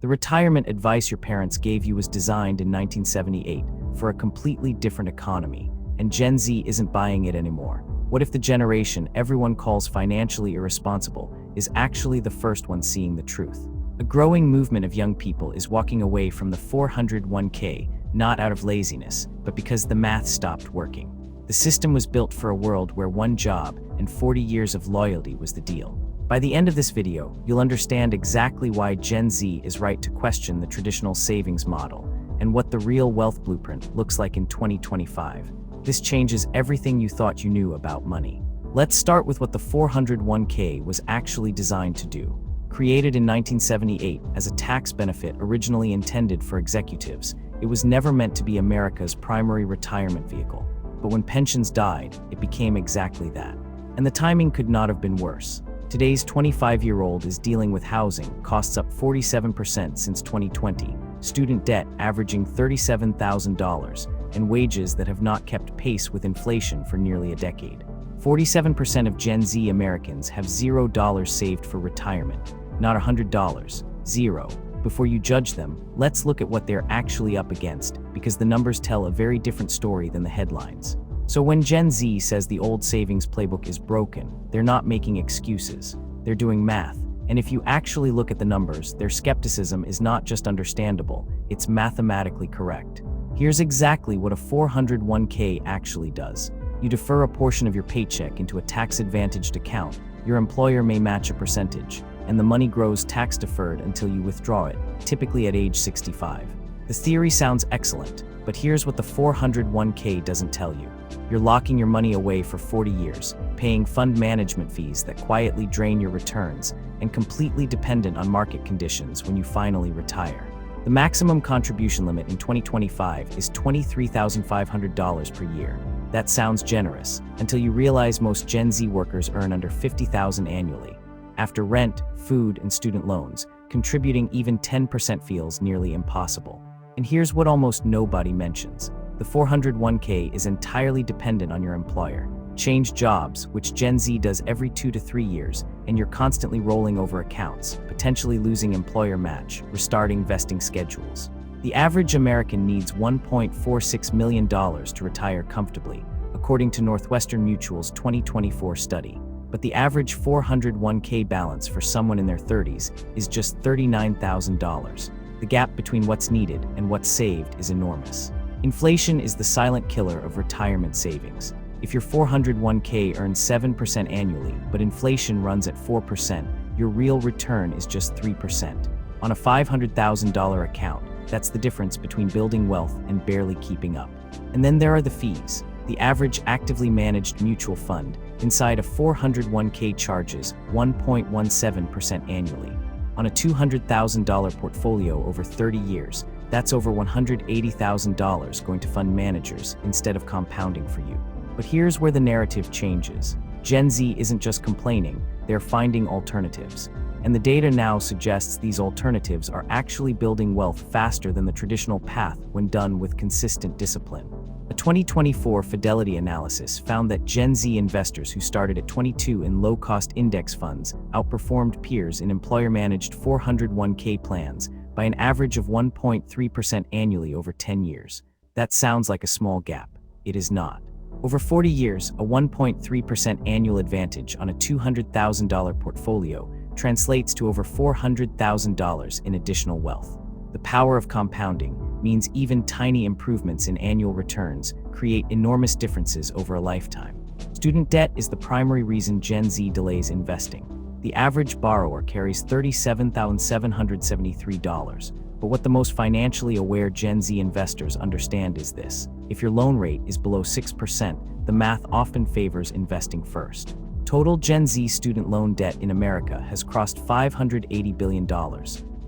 The retirement advice your parents gave you was designed in 1978 for a completely different economy, and Gen Z isn't buying it anymore. What if the generation everyone calls financially irresponsible is actually the first one seeing the truth? A growing movement of young people is walking away from the 401k, not out of laziness, but because the math stopped working. The system was built for a world where one job and 40 years of loyalty was the deal. By the end of this video, you'll understand exactly why Gen Z is right to question the traditional savings model and what the real wealth blueprint looks like in 2025. This changes everything you thought you knew about money. Let's start with what the 401k was actually designed to do. Created in 1978 as a tax benefit originally intended for executives, it was never meant to be America's primary retirement vehicle. But when pensions died, it became exactly that. And the timing could not have been worse. Today's 25-year-old is dealing with housing costs up 47% since 2020, student debt averaging $37,000, and wages that have not kept pace with inflation for nearly a decade. 47% of Gen Z Americans have $0 saved for retirement, not $100, zero. Before you judge them, let's look at what they're actually up against, because the numbers tell a very different story than the headlines. So when Gen Z says the old savings playbook is broken, they're not making excuses. They're doing math. And if you actually look at the numbers, their skepticism is not just understandable, it's mathematically correct. Here's exactly what a 401k actually does. You defer a portion of your paycheck into a tax-advantaged account. Your employer may match a percentage, and the money grows tax-deferred until you withdraw it, typically at age 65. The theory sounds excellent, but here's what the 401k doesn't tell you. You're locking your money away for 40 years, paying fund management fees that quietly drain your returns, and completely dependent on market conditions when you finally retire. The maximum contribution limit in 2025 is $23,500 per year. That sounds generous, until you realize most Gen Z workers earn under $50,000 annually. After rent, food, and student loans, contributing even 10% feels nearly impossible. And here's what almost nobody mentions. The 401k is entirely dependent on your employer. Change jobs, which Gen Z does every 2 to 3 years, and you're constantly rolling over accounts, potentially losing employer match, restarting vesting schedules. The average American needs $1.46 million to retire comfortably, according to Northwestern Mutual's 2024 study. But the average 401k balance for someone in their 30s is just $39,000. The gap between what's needed and what's saved is enormous. Inflation is the silent killer of retirement savings. If your 401k earns 7% annually, but inflation runs at 4%, your real return is just 3%. On a $500,000 account, that's the difference between building wealth and barely keeping up. And then there are the fees. The average actively managed mutual fund inside a 401k charges 1.17% annually. On a $200,000 portfolio over 30 years, that's over $180,000 going to fund managers instead of compounding for you. But here's where the narrative changes. Gen Z isn't just complaining, they're finding alternatives. And the data now suggests these alternatives are actually building wealth faster than the traditional path when done with consistent discipline. A 2024 Fidelity analysis found that Gen Z investors who started at 22 in low-cost index funds outperformed peers in employer-managed 401k plans by an average of 1.3% annually over 10 years. That sounds like a small gap. It is not. Over 40 years, a 1.3% annual advantage on a $200,000 portfolio translates to over $400,000 in additional wealth. The power of compounding means even tiny improvements in annual returns create enormous differences over a lifetime. Student debt is the primary reason Gen Z delays investing. The average borrower carries $37,773. But what the most financially aware Gen Z investors understand is this. If your loan rate is below 6%, the math often favors investing first. Total Gen Z student loan debt in America has crossed $580 billion.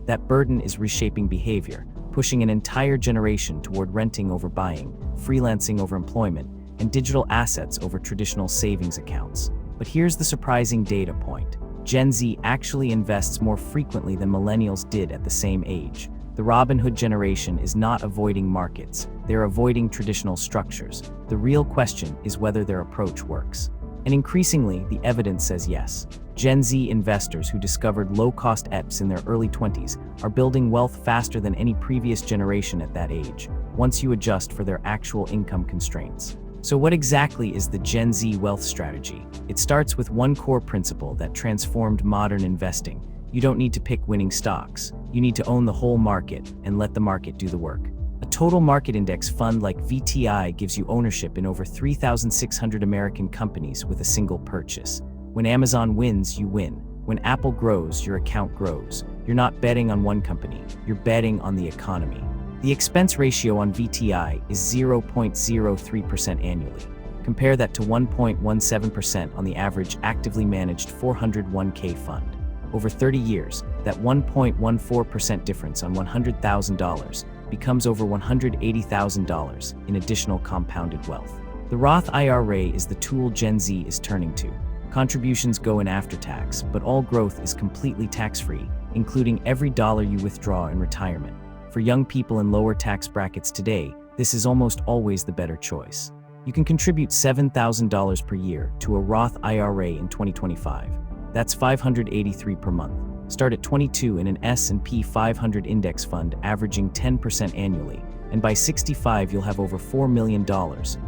That burden is reshaping behavior, pushing an entire generation toward renting over buying, freelancing over employment, and digital assets over traditional savings accounts. But here's the surprising data point. Gen Z actually invests more frequently than millennials did at the same age. The Robinhood generation is not avoiding markets, they're avoiding traditional structures. The real question is whether their approach works. And increasingly, the evidence says yes. Gen Z investors who discovered low-cost ETFs in their early 20s are building wealth faster than any previous generation at that age, once you adjust for their actual income constraints. So what exactly is the Gen Z wealth strategy? It starts with one core principle that transformed modern investing. You don't need to pick winning stocks. You need to own the whole market and let the market do the work. A total market index fund like VTI gives you ownership in over 3,600 American companies with a single purchase. When Amazon wins, you win. When Apple grows, your account grows. You're not betting on one company, you're betting on the economy. The expense ratio on VTI is 0.03% annually. Compare that to 1.17% on the average actively managed 401k fund. Over 30 years, that 1.14% difference on $100,000 becomes over $180,000 in additional compounded wealth. The Roth IRA is the tool Gen Z is turning to. Contributions go in after tax, but all growth is completely tax-free, including every dollar you withdraw in retirement. For young people in lower tax brackets today, this is almost always the better choice. You can contribute $7,000 per year to a Roth IRA in 2025. That's $583 per month. Start at 22 in an S&P 500 index fund averaging 10% annually, and by 65 you'll have over $4 million,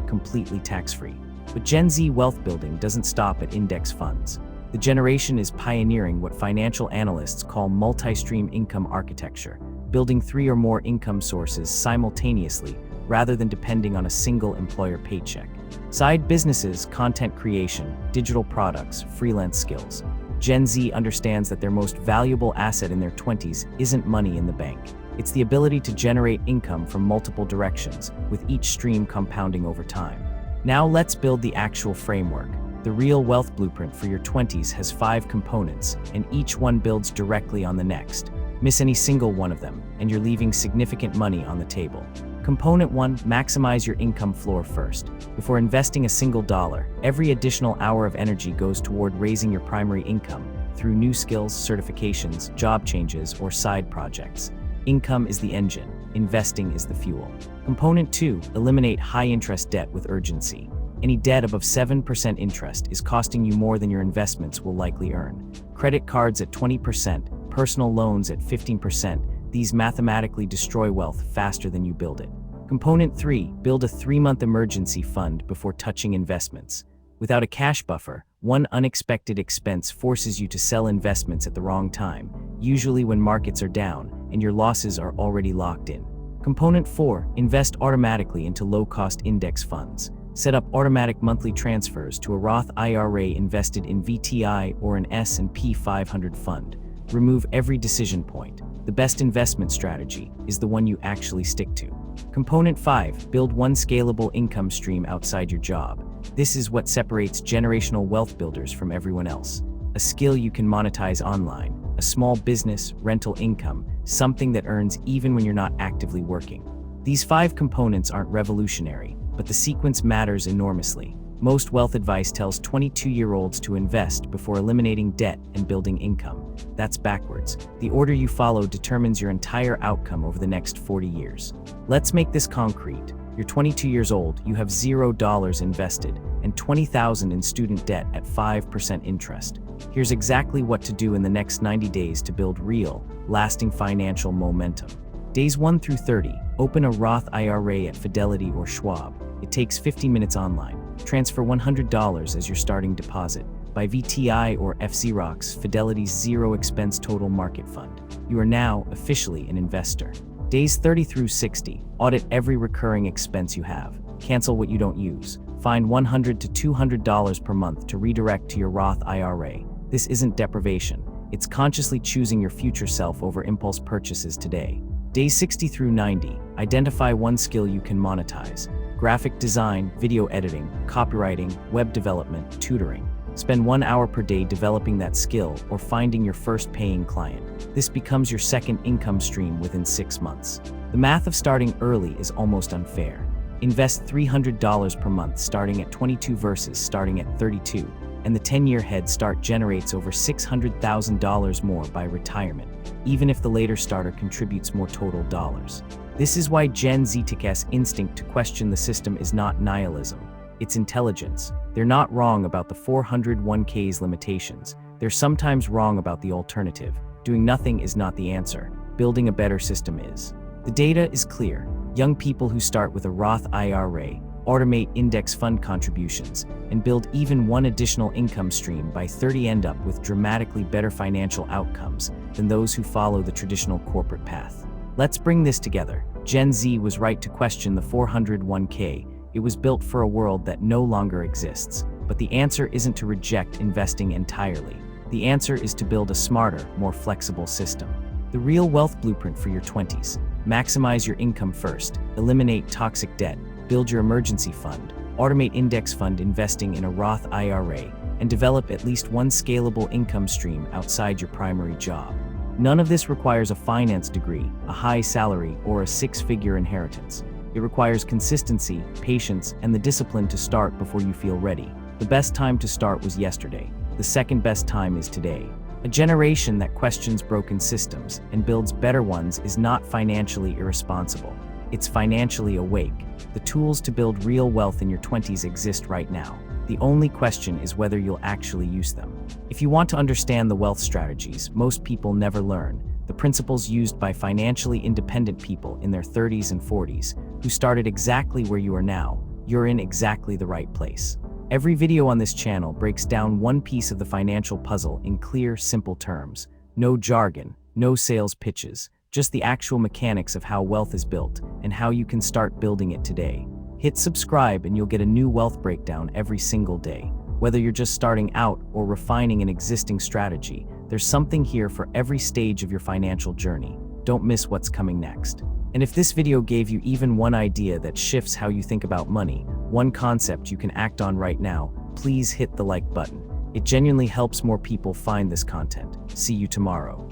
completely tax-free. But Gen Z wealth building doesn't stop at index funds. The generation is pioneering what financial analysts call multi-stream income architecture, building 3 or more income sources simultaneously rather than depending on a single employer paycheck. Side businesses, content creation, digital products, freelance skills. Gen Z understands that their most valuable asset in their 20s isn't money in the bank. It's the ability to generate income from multiple directions, with each stream compounding over time. Now let's build the actual framework. The real wealth blueprint for your 20s has 5 components, and each one builds directly on the next. Miss any single one of them, and you're leaving significant money on the table. Component 1, maximize your income floor first. Before investing a single dollar, every additional hour of energy goes toward raising your primary income through new skills, certifications, job changes, or side projects. Income is the engine, investing is the fuel. Component 2, eliminate high-interest debt with urgency. Any debt above 7% interest is costing you more than your investments will likely earn. Credit cards at 20%, personal loans at 15%, these mathematically destroy wealth faster than you build it. Component 3, build a 3-month emergency fund before touching investments. Without a cash buffer, one unexpected expense forces you to sell investments at the wrong time, usually when markets are down and your losses are already locked in. Component 4, invest automatically into low-cost index funds. Set up automatic monthly transfers to a Roth IRA invested in VTI or an S&P 500 fund. Remove every decision point. The best investment strategy is the one you actually stick to. Component 5, build one scalable income stream outside your job. This is what separates generational wealth builders from everyone else. A skill you can monetize online, a small business, rental income, something that earns even when you're not actively working. These 5 components aren't revolutionary, but the sequence matters enormously. Most wealth advice tells 22-year-olds to invest before eliminating debt and building income. That's backwards. The order you follow determines your entire outcome over the next 40 years. Let's make this concrete. You're 22 years old, you have $0 invested, and $20,000 in student debt at 5% interest. Here's exactly what to do in the next 90 days to build real, lasting financial momentum. Days 1 through 30, open a Roth IRA at Fidelity or Schwab. It takes 15 minutes online. Transfer $100 as your starting deposit. Buy VTI or FCROX, Fidelity's zero-expense total market fund. You are now officially an investor. Days 30 through 60, audit every recurring expense you have. Cancel what you don't use. Find $100 to $200 per month to redirect to your Roth IRA. This isn't deprivation. It's consciously choosing your future self over impulse purchases today. Days 60 through 90, identify one skill you can monetize. Graphic design, video editing, copywriting, web development, tutoring. Spend 1 hour per day developing that skill or finding your first paying client. This becomes your second income stream within 6 months. The math of starting early is almost unfair. Invest $300 per month starting at 22 versus starting at 32, and the 10-year head start generates over $600,000 more by retirement, even if the later starter contributes more total dollars. This is why Gen Z's instinct to question the system is not nihilism, it's intelligence. They're not wrong about the 401k's limitations. They're sometimes wrong about the alternative. Doing nothing is not the answer. Building a better system is. The data is clear. Young people who start with a Roth IRA, automate index fund contributions, and build even one additional income stream by 30 end up with dramatically better financial outcomes than those who follow the traditional corporate path. Let's bring this together. Gen Z was right to question the 401k. It was built for a world that no longer exists. But the answer isn't to reject investing entirely. The answer is to build a smarter, more flexible system. The real wealth blueprint for your 20s. Maximize your income first, eliminate toxic debt, build your emergency fund, automate index fund investing in a Roth IRA, and develop at least one scalable income stream outside your primary job. None of this requires a finance degree, a high salary, or a six-figure inheritance. It requires consistency, patience, and the discipline to start before you feel ready. The best time to start was yesterday. The second best time is today. A generation that questions broken systems and builds better ones is not financially irresponsible. It's financially awake. The tools to build real wealth in your 20s exist right now. The only question is whether you'll actually use them. If you want to understand the wealth strategies most people never learn, the principles used by financially independent people in their 30s and 40s, who started exactly where you are now, you're in exactly the right place. Every video on this channel breaks down one piece of the financial puzzle in clear, simple terms. No jargon, no sales pitches, just the actual mechanics of how wealth is built and how you can start building it today. Hit subscribe and you'll get a new wealth breakdown every single day. Whether you're just starting out or refining an existing strategy, there's something here for every stage of your financial journey. Don't miss what's coming next. And if this video gave you even one idea that shifts how you think about money, one concept you can act on right now, please hit the like button. It genuinely helps more people find this content. See you tomorrow.